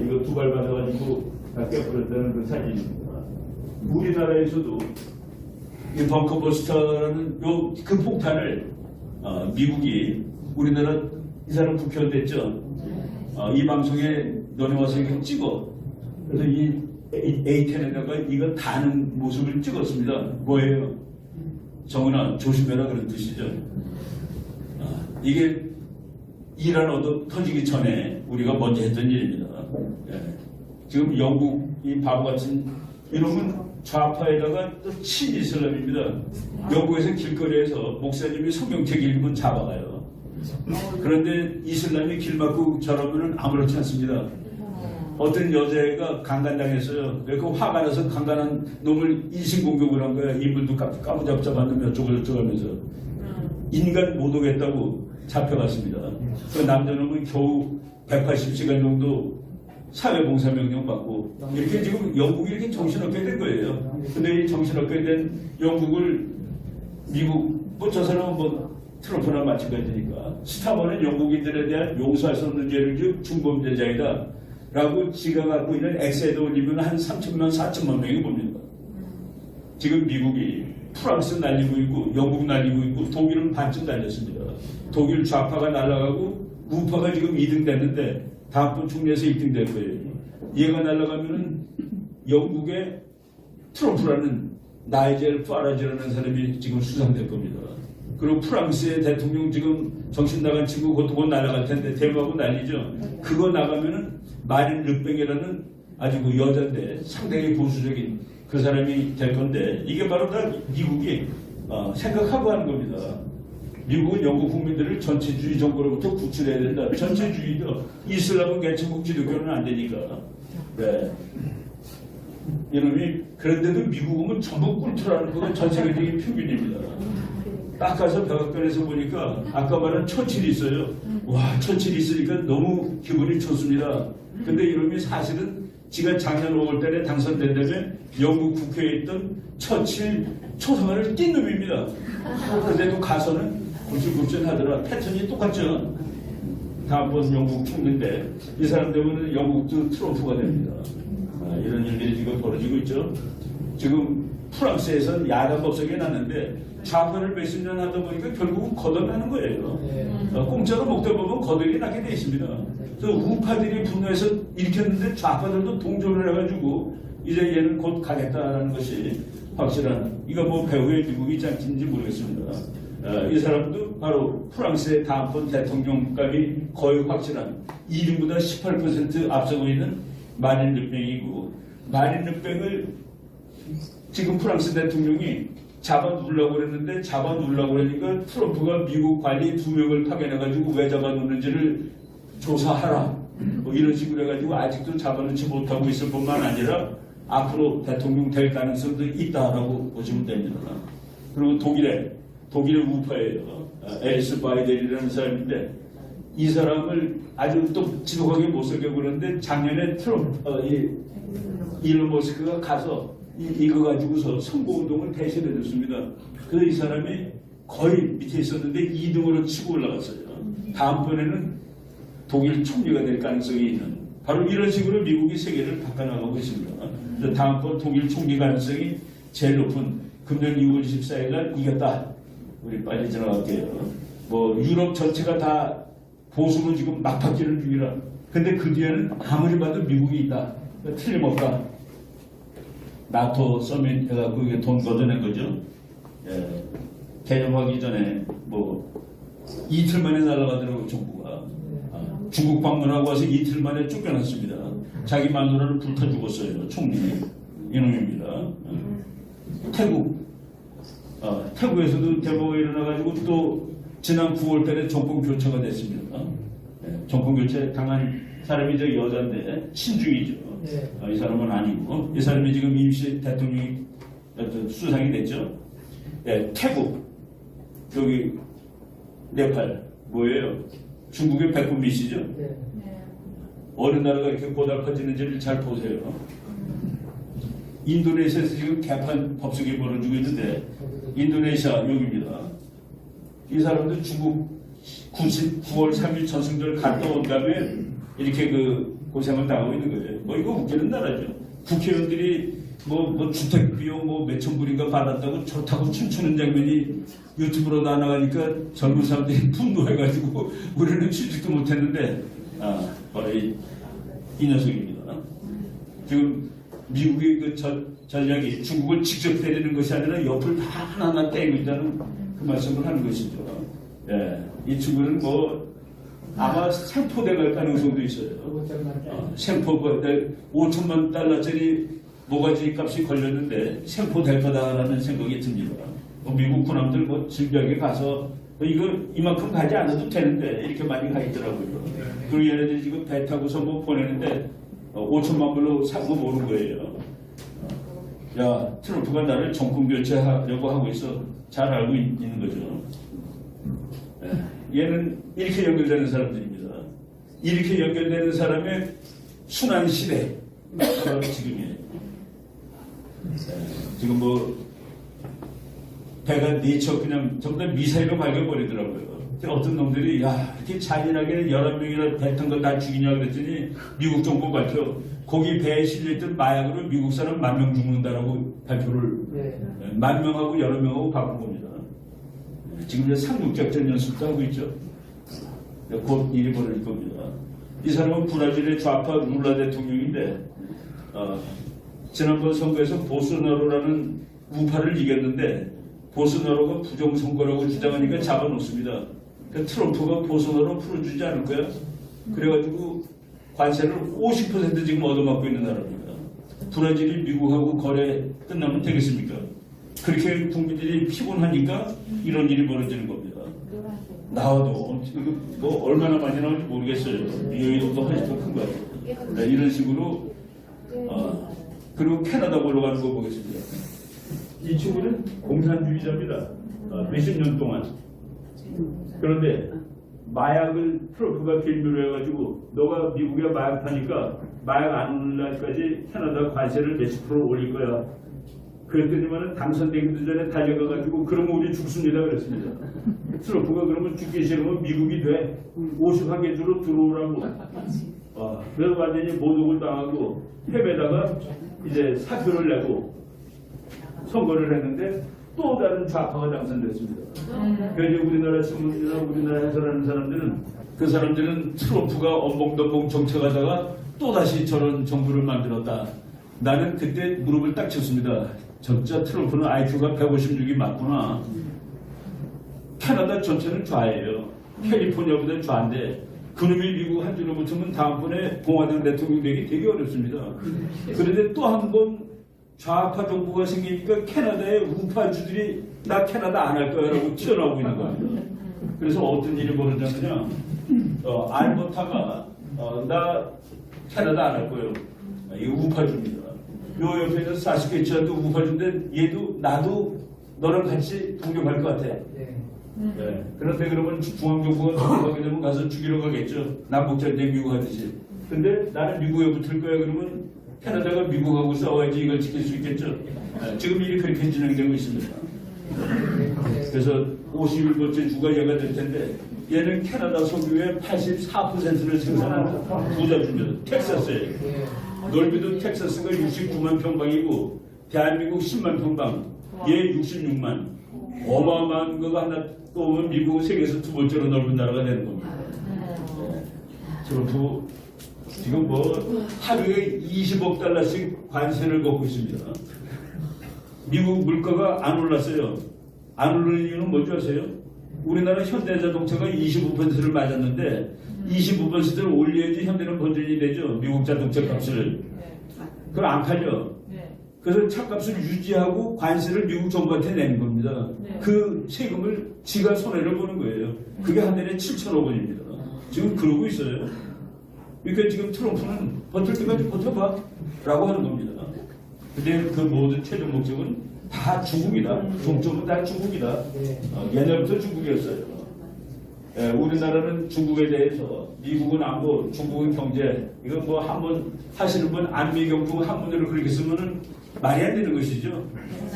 Speaker 1: 이거 두 발 받아가지고 다 깨버렸다는 그 사진입니다. 우리나라에서도 이 벙커버스터라는 그 폭탄을 미국이 우리나라 이 사람 국회의원 됐죠. 이 방송에 너네 와서 이거 찍어. 그래서 이 A10에다가 이거 다는 모습을 찍었습니다. 뭐예요? 정은아 조심해라 그런 뜻이죠. 이게 이란 얻어 터지기 전에 우리가 먼저 했던 일입니다. 예. 지금 영국 이 바보같은 이놈은 좌파에다가 또 친이슬람입니다. 영국에서 길거리에서 목사님이 성경책 읽으면 잡아가요. 그런데 이슬람이 길 막고 저러면 아무렇지 않습니다. 어떤 여자애가 강간당했어요. 그 화가 나서 강간한 놈을 인신공격을 한 거야. 인물도 까무잡잡하면 어쩌고 저쩌고 하면서 인간 못 오겠다고 잡혀갔습니다. 그 남자놈은 겨우 180시간 정도 사회봉사명령 받고 이렇게 지금 영국이 이렇게 정신없게 된 거예요. 근데 이 정신없게 된 영국을 미국 뭐 저 사람은 뭐 트럼프나 마찬가지니까 스타버는 영국인들에 대한 용서할 수 없는 죄를 지은 중범죄자이다 라고 지가 갖고 있는 엑세도 올리면 한 3천만 4천만 명이 봅니다. 지금 미국이 프랑스 날리고 있고 영국 날리고 있고 독일은 반쯤 날렸습니다. 독일 좌파가 날아가고 우파가 지금 2등 됐는데 다음번 총리에서 1등 될 거예요. 얘가 날아가면은 영국의 트럼프라는 나이젤 파라지라는 사람이 지금 수상될 겁니다. 그리고 프랑스의 대통령 지금 정신 나간 친구 곧 날아갈 텐데 대부하고 난리죠. 그거 나가면은 마린 르팽이라는 아주 그 여자인데 상당히 보수적인 그 사람이 될 건데 이게 바로 다 미국이 생각하고 하는 겁니다. 미국은 영국 국민들을 전체주의 정부로부터 구출해야 된다. 전체주의죠. 이슬람은 괜찮고 기독교는 안 되니까. 네. 이놈이 그런데도 미국은 전부 꿀틀하는 그건 전 세계적인 표준입니다. 딱 가서 백악관에서 보니까 아까 말한 처칠이 있어요. 와, 처칠이 있으니까 너무 기분이 좋습니다. 근데 이놈이 사실은 지가 작년 5월달에 당선된다면 영국 국회에 있던 처칠 초상화를 띈 놈입니다. 그런데도 가서는 굴쭉굴쭉하더라. 패턴이 똑같죠. 다음번 영국 총리인데 이 사람 때문에 영국도 트럼프가 됩니다. 이런 일들이 지금 벌어지고 있죠. 지금 프랑스에서는 야당 법석이 났는데 좌파를 몇십 년 하다 보니까 결국은 거덜나는 거예요. 공짜로 먹다 보면 거덜이 나게 돼 있습니다. 그래서 우파들이 분노해서 일으켰는데 좌파들도 동조를 해가지고 이제 얘는 곧 가겠다라는 것이 확실한, 이거 뭐 배후에 미국이 짱인지 모르겠습니다. 이 사람도 바로 프랑스의 다음번 대통령감이 거의 확실한 2등보다 18% 앞서고 있는 마린 르팽이고, 마린 르팽을 지금 프랑스 대통령이 잡아누르려고 그랬는데 잡아누르려고 그러니까 트럼프가 미국 관리 2명을 파견해가지고 왜 잡아놓는지를 조사하라 뭐 이런 식으로 해가지고 아직도 잡아놓지 못하고 있을 뿐만 아니라 앞으로 대통령 될 가능성도 있다라고 보시면 됩니다. 그리고 독일의 우파예요. 에리스 바이델이라는 사람인데 이 사람을 아주 또 지독하게 못살게 보는데 작년에 일론 머스크가 가서 이거 가지고서 선거운동을 대신해줬습니다. 그래서 이 사람이 거의 밑에 있었는데 2등으로 치고 올라갔어요. 다음번에는 독일 총리가 될 가능성이 있는, 바로 이런 식으로 미국이 세계를 바꿔나가고 있습니다. 다음번 독일 총리 가능성이 제일 높은 금년 2월 24일 날 이겼다. 우리 빨리 지나갈게요. 뭐 유럽 전체가 다 보수로 지금 막 바뀌는 중이라. 근데 그 뒤에는 아무리 봐도 미국이 있다. 틀림없다. 나토 서밋 해갖고 이게 돈 걷어낸 거죠. 예. 개념하기 전에 뭐 이틀 만에 날아가더라고 정부가. 중국 방문하고 와서 이틀 만에 쫓겨났습니다. 자기 마누라를 불타 죽었어요. 총리 이놈입니다. 태국에서도 대모가 일어나가지고 또 지난 9월달에 정권 교체가 됐습니다. 예. 정권 교체 당한 사람이 저 여자인데 친중이죠. 이 사람은 아니고 이 사람이 지금 임시 대통령이 수상이 됐죠. 예, 태국, 여기 네팔 뭐예요? 중국의 백분미시죠. 어느 나라가 이렇게 고달퍼지는지를 잘 보세요. 인도네시아에서 지금 개판 법석이 벌어지고 있는데 인도네시아 여기입니다. 이 사람도 중국 9월 3일 전승절 갔다 온 다음에 이렇게 고생을 당하고 있는 거예요. 뭐 이거 웃기는 나라죠. 국회의원들이 뭐 주택 비용 몇천 불인가 받았다고 좋다고 춤추는 장면이 유튜브로 다 나가니까 젊은 사람들이 분노해가지고 우리는 취직도 못했는데 바로 이 녀석입니다. 지금 미국의 그 전략이 중국을 직접 때리는 것이 아니라 옆을 다 하나하나 때리고 있다는 그 말씀을 하는 것이죠. 예, 이 친구는 뭐 아마 생포대 갈 가능성도 있어요. 생포가 5천만 달러짜리 모가지 값이 걸렸는데 생포 될 거다라는 생각이 듭니다. 미국 군함들 뭐 질병에 가서 이거 이만큼 가지 않아도 되는데 이렇게 많이 가 있더라고요. 그리고 얘네들이 지금 배 타고서 뭐 보내는데 5천만 불로 사고 모는 거예요. 야, 트럼프가 나를 정권 교체하려고 하고 있어. 잘 알고 있는 거죠. 얘는 이렇게 연결되는 사람들입니다. 이렇게 연결되는 사람의 순환 시대 지금이에요. 지금 뭐 배가 내쳐 그냥 전부 다 미사일로 발견버리더라고요. 어떤 놈들이 야 이렇게 잔인하게 11명이나 배 탄 거 다 죽이냐 그랬더니 미국 정부 발표 거기 배에 실려있던 마약으로 미국 사람 10,000명 죽는다라고 발표를 10,000명하고 11명하고 바꾼 겁니다. 지금 이제 상륙작전 연습도 하고 있죠. 곧 일이 벌어질 겁니다. 이 사람은 브라질의 좌파 룰라 대통령인데 지난번 선거에서 보스나로라는 우파를 이겼는데 보스나로가 부정선거라고 주장하니까 잡아놓습니다. 그러니까 트럼프가 보스나로 풀어주지 않을 거야. 그래가지고 관세를 50% 지금 얻어맞고 있는 나라입니다. 브라질이 미국하고 거래 끝나면 되겠습니까? 그렇게 국민들이 피곤하니까 이런 일이 벌어지는 겁니다. 나와도 뭐 얼마나 많이 나올지 모르겠어요. 여의도도 훨씬 더 큰 거 같아요. 이런 식으로 그리고 캐나다 올라가는 거 보겠습니다. 이 친구는 공산주의자입니다. 몇십 년 동안. 그런데 마약을 트럼프가 빌미로 해가지고 너가 미국에 마약 파니까 마약 안 오는 날까지 캐나다 관세를 몇십 프로 올릴 거야. 그랬더니만은 당선되기도 전에 달려가가지고 그러면 우리 죽습니다 그랬습니다. 트럼프가 그러면 죽기 싫으면 미국이 돼. 51개주로 들어오라고. 그래서 완전히 모독을 당하고 헤매다가 이제 사표를 내고 선거를 했는데 또 다른 좌파가 당선됐습니다. 그래서 우리나라 신문이나 우리나라 해설하는 사람들은 그 사람들은 트럼프가 엄봉덤봉 정책하다가 또다시 저런 정부를 만들었다. 나는 그때 무릎을 딱 쳤습니다. 진짜 트럼프는 IQ가 156이 맞구나. 캐나다 전체는 좌예요. 캘리포니아보다 좌인데 그놈이 미국 한 줄로 붙으면 다음번에 공화당 대통령 되기 되게 어렵습니다. 그런데 또 한 번 좌파 정부가 생기니까 캐나다의 우파주들이 나 캐나다 안 할 거야 라고 튀어나오고 있는 거예요. 그래서 어떤 일이 벌어졌느냐 알버타가 나 캐나다 안 할 거예요. 이거 우파주입니다. 요 옆에서 40개 치안도 우파주인데 얘도 나도 너랑 같이 동력할 것 같아. 네. 그런데 그러면 중앙정부가 넘어가게 되면 가서 죽이러 가겠죠. 남북전쟁 미국 하듯이. 근데 나는 미국에 붙을 거야 그러면 캐나다가 미국하고 싸워야지 이걸 지킬 수 있겠죠. 네. 지금 일이 그렇게 진행되고 있습니다. 그래서 51번째 주가 얘가 될 텐데 얘는 캐나다 석유의 84%를 생산하는 부자주입니다. 텍사스에. 넓이도 텍사스가 69만 평방이고 대한민국 10만 평방, 얘 66만. 어마어마한 거가 하나 또 오면 미국은 세계에서 두 번째로 넓은 나라가 되는 겁니다. 트럼프 지금 뭐 하루에 20억 달러씩 관세를 걷고 있습니다. 미국 물가가 안 올랐어요. 안 오르는 이유는 뭔지 아세요? 우리나라 현대자동차가 25%를 맞았는데 25%를 올려야지 현대는 번전이 되죠. 미국 자동차 값을. 그걸 안 팔려. 그래서 차값을 유지하고 관세를 미국 정부한테 내는 겁니다. 그 세금을 지가 손해를 보는 거예요. 그게 한 달에 7천억 원입니다. 지금 그러고 있어요. 그러니까 지금 트럼프는 버틸 때까지 버텨봐 라고 하는 겁니다. 근데 그 모든 최종 목적은 다 중국이다. 종점은 다 중국이다. 옛날부터 중국이었어요. 우리나라는 중국에 대해서 미국은 안보, 중국은 경제 이거 뭐 한번 하시는 분 안미경부 한문으로 그렇게 쓰면은 말이 안 되는 것이죠.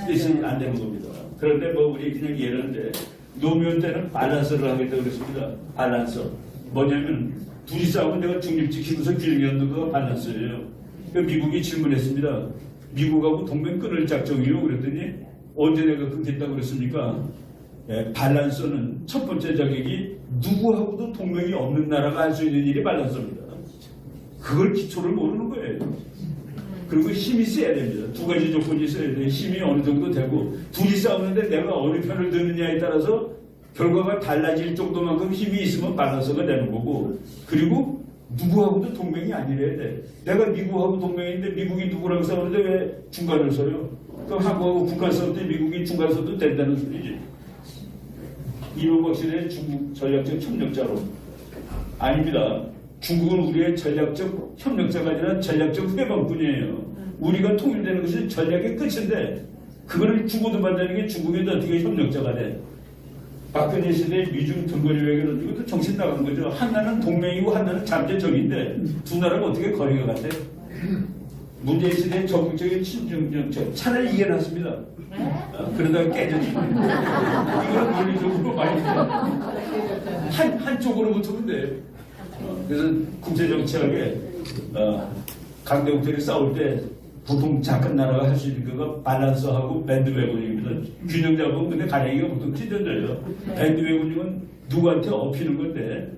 Speaker 1: 뜻이 안 되는 겁니다. 그런데 뭐 우리 그냥 예를 노무현 때는 밸런스를 하겠다고 그랬습니다. 밸런스. 뭐냐면 둘이 싸우면 내가 중립지키면서 균형이 거가 밸런스예요. 그러니까 미국이 질문했습니다. 미국하고 동맹 끊을 작정이요. 그랬더니 언제 내가 끊겠다고 그랬습니까? 밸런스는 첫 번째 자격이 누구하고도 동맹이 없는 나라가 할 수 있는 일이 밸런스입니다. 그걸 기초를 모르는 거예요. 그리고 힘이 세야 됩니다. 두 가지 조건이 있어야 돼요. 힘이 어느 정도 되고 둘이 싸우는데 내가 어느 편을 드느냐에 따라서 결과가 달라질 정도만큼 힘이 있으면 밸런스가 되는 거고 그리고 누구하고도 동맹이 아니래야 돼. 내가 미국하고 동맹인데 미국이 누구랑 싸우는데 왜 중간을 서요? 그럼 한국하고 북한 싸울 때 미국이 중간 서도 된다는 소리지. 이명박 시대의 중국 전략적 협력자로 아닙니다. 중국은 우리의 전략적 협력자가 아니라 전략적 회방뿐이에요. 우리가 통일되는 것이 전략의 끝인데 그거를 주고도 받는 게 중국인데 어떻게 협력자가 돼? 박근혜 시대의 미중 등거리 외교는 이것도 정신 나간 거죠. 하나는 동맹이고 하나는 잠재적인데 두 나라가 어떻게 거리가 같대? 문재인 시대의 적극적인 친중 정책 차라리 이게 낫습니다. 그러다가 깨졌지. 이거는 논리적으로 많이 한쪽으로 붙으면 돼. 그래서 국제정치학에 강대국들이 싸울 때 보통 작은 나라가 할 수 있는 거가 밸런스하고 밴드웨고닝입니다. 균형 잡으면 근데 가랭이가 보통 찢어져요. 밴드웨고닝은 누구한테 업히는 건데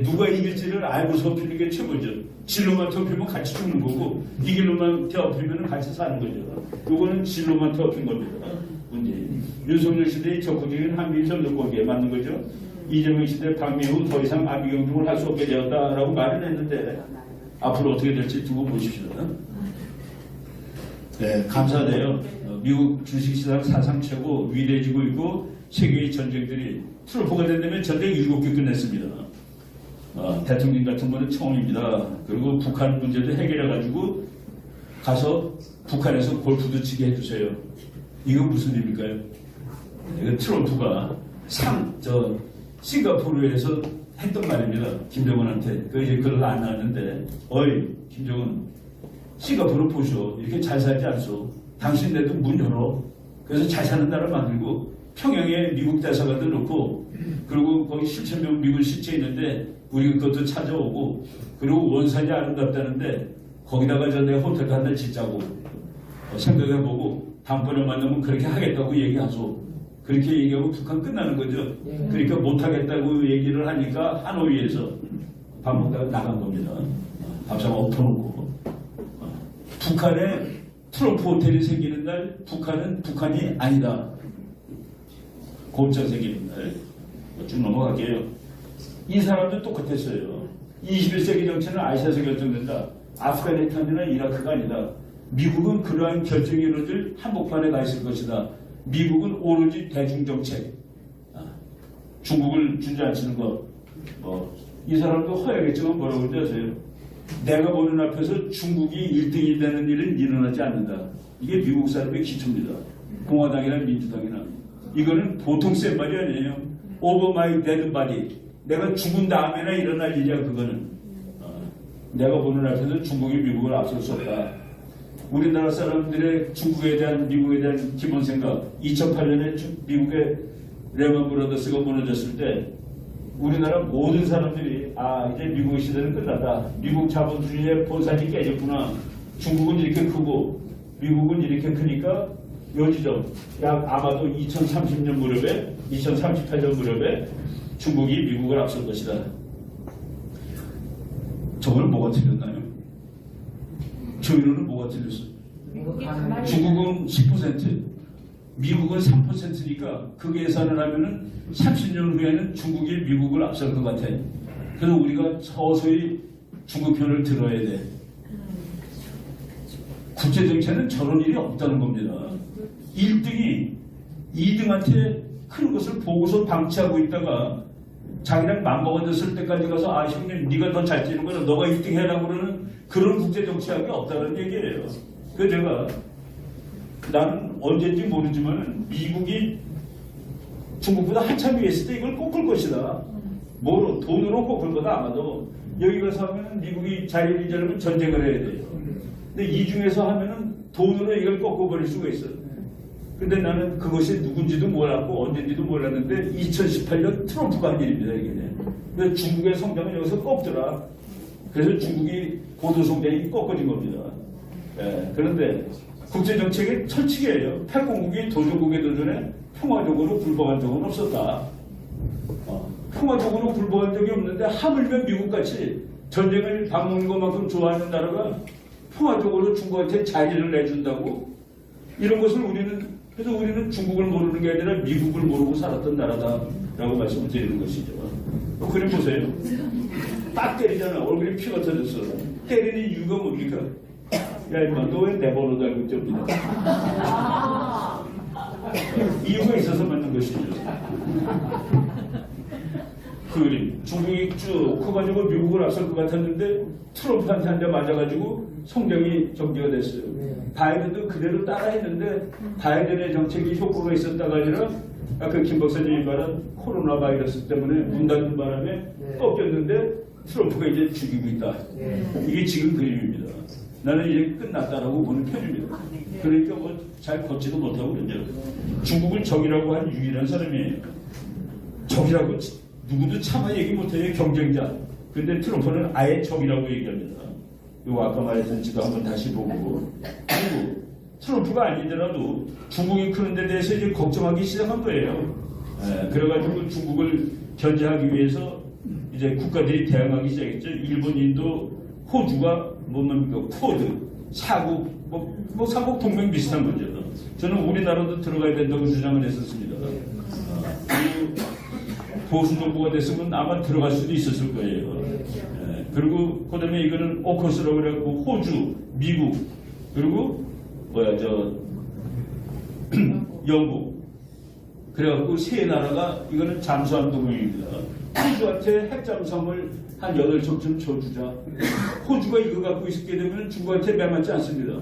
Speaker 1: 누가 이길지를 알고서 업히는 게 최고죠. 진로만 업히면 같이 죽는 거고 이길 놈한테 업히면 같이 사는 거죠. 이거는 진로만 업힌 겁니다. 문재인. 윤석열 시대의 적극적인 한미 협력 관계에 맞는 거죠. 이재명 시대 방미 후 더 이상 아비 경중을 할 수 없게 되었다라고 말을 했는데 앞으로 어떻게 될지 두고 보십시오. 네, 감사해요. 미국 주식시장 사상 최고 위대해지고 있고 세계의 전쟁들이 트럼프가 된다면 전쟁 7개 끝냈습니다. 대통령 같은 분은 처음입니다. 그리고 북한 문제도 해결해가지고 가서 북한에서 골프도 치게 해주세요. 이건 무슨 일일까요? 이거 트럼프가 싱가포르에서 했던 말입니다. 김정은한테. 그 이제 글을 안 나왔는데, 어이, 김정은, 싱가포르 보쇼. 이렇게 잘 살지 않소. 당신네도 문 열어. 그래서 잘 사는 나라 만들고, 평양에 미국 대사관도 놓고, 그리고 거기 7,000명 미군 실체 있는데, 우리 그것도 찾아오고, 그리고 원산이 아름답다는데, 거기다가 전에 호텔 한 달 짓자고, 생각해보고, 다음번에 만나면 그렇게 하겠다고 얘기하소. 그렇게 얘기하고 북한 끝나는 거죠. 그러니까 못하겠다고 얘기를 하니까 하노이에서 밥 먹다가 나간 겁니다. 밥상 엎어놓고. 북한에 트럼프 호텔이 생기는 날 북한은 북한이 아니다. 곱창 생기는 날. 쭉 넘어갈게요. 이 사람도 똑같았어요. 21세기 정치는 아시아에서 결정된다. 아프가니스탄이나 이라크가 아니다. 미국은 그러한 결정이 이루어질 한복판에 가 있을 것이다. 미국은 오로지 대중정책, 중국을 주저앉히는 것. 이 사람도 허약했지만 뭐라고 그러지 아세요? 내가 보는 앞에서 중국이 1등이 되는 일은 일어나지 않는다. 이게 미국 사람의 기초입니다. 공화당이나 민주당이나. 이거는 보통 센 말이 아니에요. Over my dead body. 내가 죽은 다음에나 일어날 일이야 그거는. 내가 보는 앞에서 중국이 미국을 앞설 수 없다. 우리나라 사람들의 중국에 대한 미국에 대한 기본 생각 2008년에 미국의 레먼 브라더스가 무너졌을 때 우리나라 모든 사람들이 이제 미국 시대는 끝났다. 미국 자본주의의 본산이 깨졌구나. 중국은 이렇게 크고 미국은 이렇게 크니까 요 지점 약 아마도 2030년 무렵에 2038년 무렵에 중국이 미국을 앞설 것이다. 저걸 뭐가 틀렸나요? 저희로는 뭐가 틀렸어? 중국은 10%, 미국은 3%니까 그 계산을 하면은 30년 후에는 중국이 미국을 앞설 것 같아. 그래서 우리가 서서히 중국 편을 들어야 돼. 국제정치는 저런 일이 없다는 겁니다. 1등이 2등한테 큰 것을 보고서 방치하고 있다가 자기랑 맘먹어 졌을 때까지 가서 형님 네가 더 잘 뛰는 거는 너가 1등 해라고 그러는 그런 국제정치학이 없다는 얘기예요. 그래서 제가 나는 언제인지 모르지만 미국이 중국보다 한참 위에 있을 때 이걸 꺾을 것이다. 뭐로? 돈으로 꺾을 거다 아마도. 여기 가서 하면 미국이 자리를 잃으려면 전쟁을 해야 돼요. 근데 이 중에서 하면은 돈으로 이걸 꺾어버릴 수가 있어요. 근데 나는 그것이 누군지도 몰랐고 언제인지도 몰랐는데 2018년 트럼프가 한 일입니다. 이게. 근데 중국의 성장은 여기서 꺾더라. 그래서 중국이 고도성장이 꺾어진 겁니다. 그런데 국제정책의 철칙이에요. 패권국이 도전국에 도전해 평화적으로 굴복한 적은 없었다. 평화적으로 굴복한 적이 없는데 하물며 미국같이 전쟁을 방문인 것만큼 좋아하는 나라가 평화적으로 중국한테 자리를 내준다고 이런 것을 우리는 중국을 모르는 게 아니라 미국을 모르고 살았던 나라다라고 말씀을 드리는 것이죠. 그림 보세요. 딱 때리잖아. 얼굴에 피가 터졌어. 때리는 이유가 뭡니까? 야, 임마, 너 왜 내 번호 달고 있지? 이유가 있어서 맞는 것이죠. 그 그림. 중국이 쭉 커가지고 미국을 앞설 것 같았는데 트럼프한테 한 대 맞아가지고 성장이 정지가 됐어요. 바이든도 그대로 따라했는데 바이든의 정책이 효과가 있었다가 아니라 아까 김 박사님이 말한 코로나 바이러스 때문에 문 닫는 바람에 꺾였는데 트럼프가 이제 죽이고 있다. 이게 지금 그림입니다. 나는 이제 끝났다라고 보는 편입니다. 그러니까 뭐 잘 걷지도 못하고 그러죠. 중국을 적이라고 한 유일한 사람이에요. 적이라고 누구도 차마 얘기 못해요. 경쟁자. 근데 트럼프는 아예 적이라고 얘기합니다. 이거 아까 말했던 지도 한번 다시 보고. 그리고 트럼프가 아니더라도 중국이 크는 데 대해서 이제 걱정하기 시작한 거예요. 그래가지고 중국을 견제하기 위해서 이제 국가들이 대응하기 시작했죠. 일본, 인도, 호주가 뭡니까? 쿼드, 사국, 뭐 사국 동맹 비슷한 거죠. 저는 우리나라도 들어가야 된다고 주장을 했었습니다. 그리고 보수 정부가 됐으면 아마 들어갈 수도 있었을 거예요. 그리고 그다음에 이거는 오커스라고 그래갖고 호주, 미국, 그리고 영국. 그래갖고 세 나라가 이거는 잠수함 동맹입니다. 호주한테 핵잠수함을 한 8척쯤 줘주자. 호주가 이거 갖고 있게 되면 중국한테 매맞지 않습니다.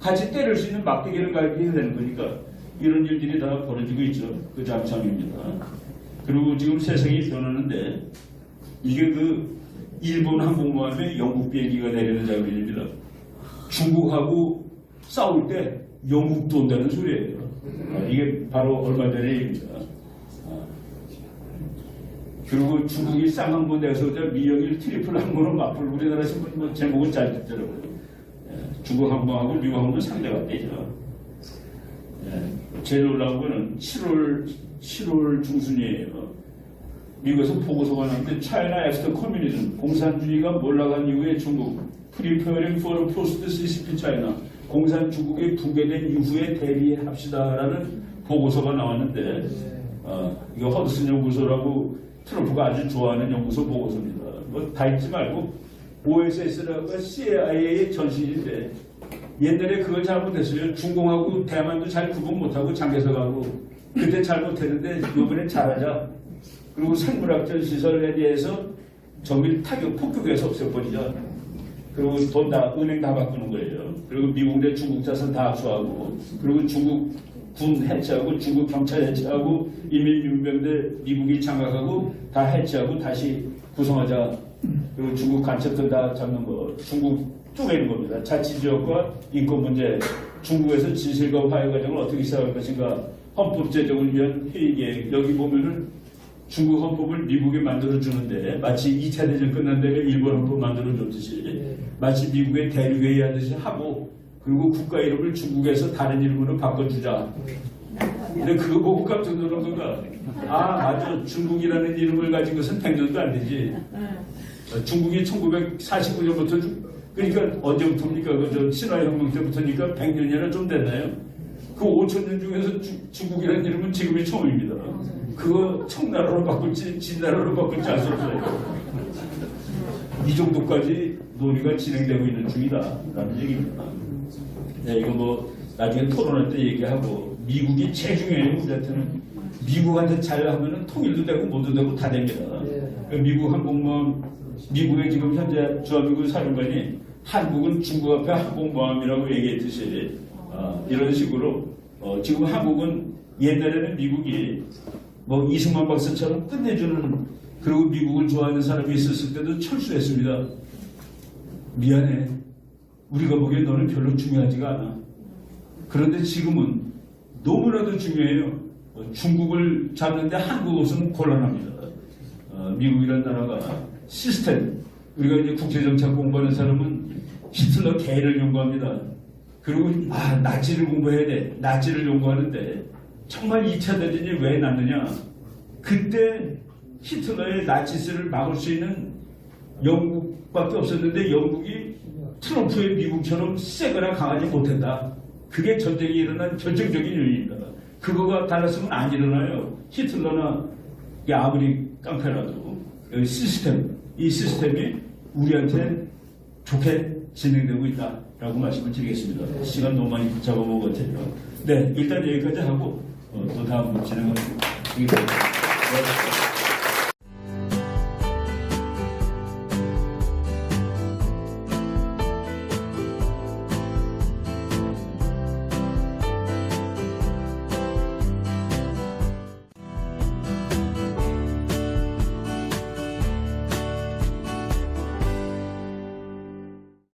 Speaker 1: 같이 때릴 수 있는 막대기를 가지게 되는 거니까 이런 일들이 다 벌어지고 있죠. 그 잠수함입니다. 그리고 지금 세상이 변하는데 이게 그 일본 항공모함에 영국 비행기가 내리는 장면입니다. 중국하고 싸울 때 영국도 온다는 소리예요. 이게 바로 얼마 전의 일입니다. 그리고 중국이 쌍항모 내서 미영일 트리플 항모로 맞불 우리나라 신문 뭐 제목은 잘 듣더라고요. 중국 항모하고 미국 항모는 상대가 안 되죠. 제일 놀라운 거는 7월 중순이에요. 미국에서 보고서가 나왔는데 China after communism, 공산주의가 몰락한 이후에 중국, preparing for post CCP China, 공산 중국이 붕괴된 이후에 대비합시다라는 보고서가 나왔는데 이거 허드슨 연구소라고 트럼프가 아주 좋아하는 연구소 보고서입니다. 뭐 다 읽지 말고 OSS라고 CIA의 전신인데 옛날에 그걸 잘못했어요. 중공하고 대만도 잘 구분 못하고 장개석하고 그때 잘못했는데 이번엔 잘하자. 그리고 생물학적 시설에 대해서 정밀 타격 폭격해서 없애버리자. 그리고 돈 다 은행 다 바꾸는 거예요. 그리고 미국 내 중국 자산 다 압수하고 그리고 중국 군 해체하고 중국 경찰 해체하고 인민유병대 미국이 장악하고 다 해체하고 다시 구성하자. 그리고 중국 간첩들 다 잡는 거. 중국 쪼개는 겁니다. 자치지역과 인권 문제. 중국에서 진실과 화해 과정을 어떻게 시작할 것인가. 헌법 제정을 위한 회의 계획. 여기 보면은 중국 헌법을 미국에 만들어주는데 마치 2차 대전 끝난 다음에 일본 헌법 만들어줬듯이 마치 미국의 대륙회의 하듯이 하고 그리고 국가 이름을 중국에서 다른 이름으로 바꿔주자. 근데 그거 보고 깜짝 놀란 건가? 아 맞아. 중국이라는 이름을 가진 것은 100년도 안 되지. 중국이 1949년부터 그러니까 언제부터입니까? 그 신화혁명 때부터니까 100년이나 좀 됐나요? 그 5천년 중에서 중국이라는 이름은 지금이 처음입니다. 그거 청나라로 바꿀지 진나라로 바꿀지 알 수 없어요. 이 정도까지 논의가 진행되고 있는 중이다라는 얘기입니다. 네, 이거 뭐 나중에 토론할 때 얘기하고 미국이 제일 중요해요. 우리한테는 미국한테 잘하면은 통일도 되고 뭐도 되고 다 됩니다. 미국 항공모함 미국의 지금 현재 주한미군 사령관이 한국은 중국 앞에 항공모함이라고 얘기했듯이 이런 식으로 지금 한국은 옛날에는 미국이 뭐 이승만 박사처럼 끝내주는 그리고 미국을 좋아하는 사람이 있었을 때도 철수했습니다. 미안해. 우리가 보기엔 너는 별로 중요하지가 않아. 그런데 지금은 너무나도 중요해요. 중국을 잡는데 한국으로서는 곤란합니다. 미국이라는 나라가 시스템, 우리가 이제 국제정책 공부하는 사람은 히틀러 개를 연구합니다. 그리고 나치를 공부해야 돼. 나치를 연구하는데 정말 2차 대전이 왜 났느냐. 그때 히틀러의 나치스를 막을 수 있는 영국밖에 없었는데 영국이 트럼프의 미국처럼 세거나 강하지 못한다. 그게 전쟁이 일어난 결정적인 요인입니다. 그거가 달랐으면 안 일어나요. 히틀러나 아무리 깡패라도 이 시스템이 우리한테 좋게 진행되고 있다라고 말씀을 드리겠습니다. 시간 너무 많이 잡아먹은 것 같아요. 네, 일단 여기까지 하고 또 다음 진행을 하겠습니다.